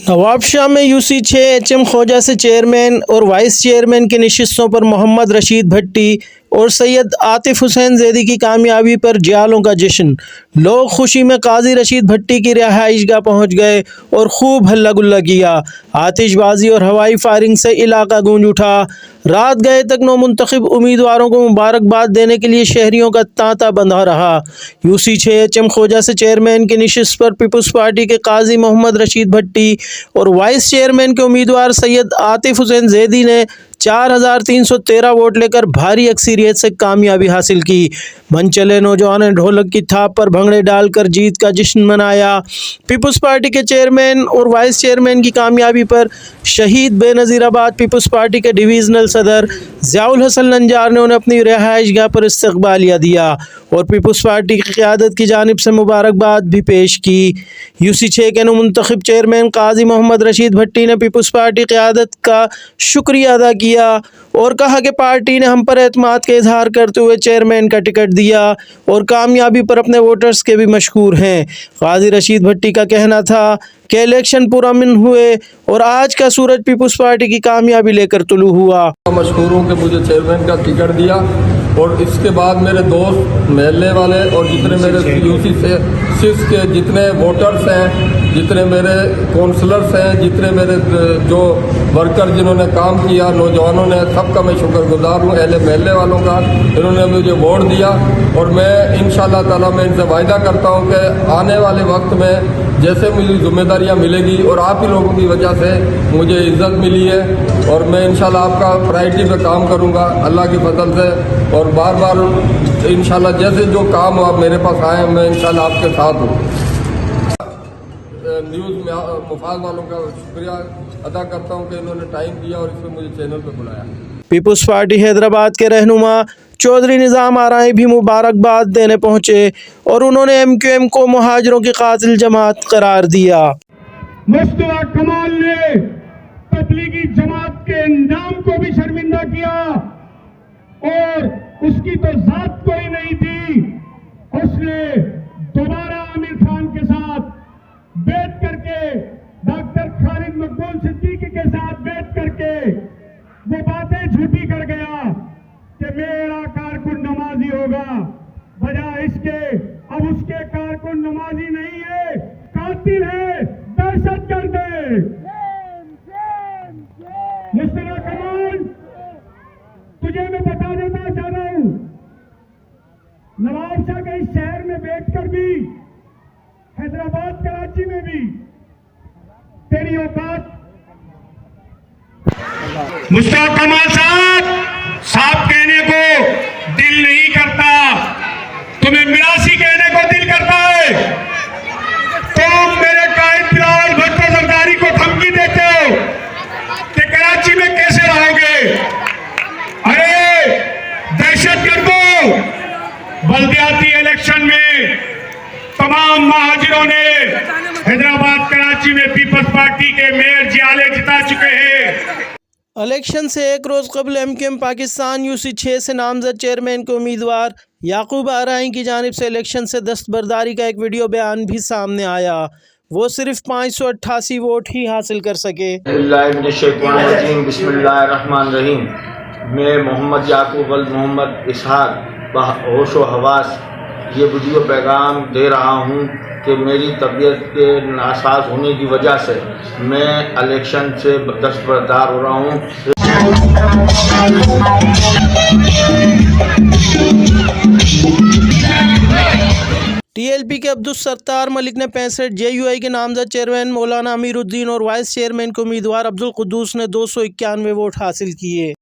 नवाबशाह में UC 6 HM खोजा से चेयरमैन और वाइस चेयरमैन की नशिस्तों पर मोहम्मद रशीद भट्टी और सैयद आतिफ हुसैन जैदी की कामयाबी पर जियालों का जश्न। लोग खुशी में काजी रशीद भट्टी की रिहाइशगाह पहुँच गए और खूब हल्ला गुल्ला किया। आतिशबाजी और हवाई फायरिंग से इलाका गूंज उठा। रात गए तक नौमुंतखब उम्मीदवारों को मुबारकबाद देने के लिए शहरियों का तांता बंधा रहा। यूसी 6 HM खोजा से चेयरमैन की नशिस्त पर पीपल्स पार्टी के काजी मोहम्मद रशीद भट्टी और वाइस चेयरमैन के उम्मीदवार सैयद आतिफ हुसैन जैदी ने 4313 वोट लेकर भारी अक्सरियत से कामयाबी हासिल की। मन चले नौजवानों ने ढोलक की थाप पर भंगड़े डालकर जीत का जश्न मनाया। पीपल्स पार्टी के चेयरमैन और वाइस चेयरमैन की कामयाबी पर शहीद बेनज़ीराबाद पीपल्स पार्टी के डिवीज़नल सदर ज़ियाउल हसन नंजार ने उन्हें अपनी रिहाइशगाह पर इस्तकबालिया दिया और पीपल्स पार्टी की क़यादत की जानिब से मुबारकबाद भी पेश की। यूसी 6 के मुंतखब चेयरमैन काजी मोहम्मद रशीद भट्टी ने पीपल्स पार्टी क़यादत का शुक्रिया अदा किया और कहा कि पार्टी ने हम पर एतमाद के इजहार करते हुए चेयरमैन का टिकट दिया और कामयाबी पर अपने वोटर्स के भी मशकूर हैं। काजी रशीद भट्टी का कहना था कि इलेक्शन पुरअमन हुए और आज का सूरज पीपल्स पार्टी की कामयाबी लेकर तुलू हुआ। मशहूर हूँ कि मुझे चेयरमैन का टिकट दिया और इसके बाद मेरे दोस्त महल्ले वाले और जितने मेरे यूसी से सिर्फ के जितने वोटर्स हैं, जितने मेरे काउंसलर्स हैं, जितने मेरे जो वर्कर जिन्होंने काम किया, नौजवानों ने, सबका मैं शुक्रगुजार हूँ। अहले महल्ले वालों का, इन्होंने मुझे वोट दिया और मैं इंशाअल्लाह ताला मैं इनसे वायदा करता हूँ कि आने वाले वक्त में जैसे मुझे जिम्मेदारियाँ मिलेगी और आप ही लोगों की वजह से मुझे इज़्ज़त मिली है और मैं इंशाल्लाह आपका प्रायोरिटी पे काम करूँगा अल्लाह की फजल से और बार बार इंशाल्लाह जैसे जो काम आप मेरे पास आए मैं इंशाल्लाह आपके साथ हूँ। न्यूज़ में मुफाद वालों का शुक्रिया अदा करता हूँ कि इन्होंने टाइम दिया और इसमें मुझे चैनल पर बुलाया। पीपल्स पार्टी हैदराबाद के रहनुमा चौधरी निज़ाम आराई भी मुबारकबाद देने पहुँचे और उन्होंने MQM को मुहाजिरों की कातिल जमात करार दिया। मुस्तफा कमाल ने तबलीगी जमात के नाम को भी शर्मिंदा किया और उसकी तो जात कोई नहीं थी। उसने दोबारा आमिर खान के साथ बैठ करके, डॉक्टर खालिद मकबूल सिद्दीकी के साथ बैठ करके वो बातें झूठी कर गया कि मेरा कारकुन नमाजी होगा। बजाय इसके अब उसके कारकुन नमाजी नहीं है, कातिल है, दहशतगर्द है। मुस्तफा कमाल, तुझे मैं बता देना चाह रहा हूं, नवाबशाह के इस शहर में बैठकर भी, हैदराबाद कराची में भी तेरी औकात। मुस्तफा कमाल साहब कहने को दिल नहीं करता, तुम्हें मिरासी कहने को दिल करता है। तुम मेरे कायद बिलावल भुट्टो जरदारी को धमकी देते हो कि कराची में कैसे रहोगे। अरे दहशतगर्दों, बल्दियाती इलेक्शन में तमाम महाजिरों ने हैदराबाद कराची में पीपल्स पार्टी के मेयर जियाले जिता चुके हैं। इलेक्शन से एक रोज़ कबल MQM पाकिस्तान यूसी 6 से नामजद चेयरमैन के उम्मीदवार याकूब आराई की जानिब से इलेक्शन से दस्तबरदारी का एक वीडियो बयान भी सामने आया। वो सिर्फ 588 वोट ही हासिल कर सके। बिस्मिल्लाहिर्रहमानिर्रहीम। मैं मोहम्मद याकूब अल मोहम्मद इसहाक होशो हवास ये वीडियो पैगाम दे रहा हूँ कि मेरी तबीयत के नासाज होने की वजह से मैं इलेक्शन से दस्तबरदार हो रहा हूँ। TLP के अब्दुल सत्तार मलिक ने 65, JUI के नामजद चेयरमैन मौलाना अमीरुद्दीन और वाइस चेयरमैन के उम्मीदवार अब्दुल कुद्दूस ने 291 वोट हासिल किए।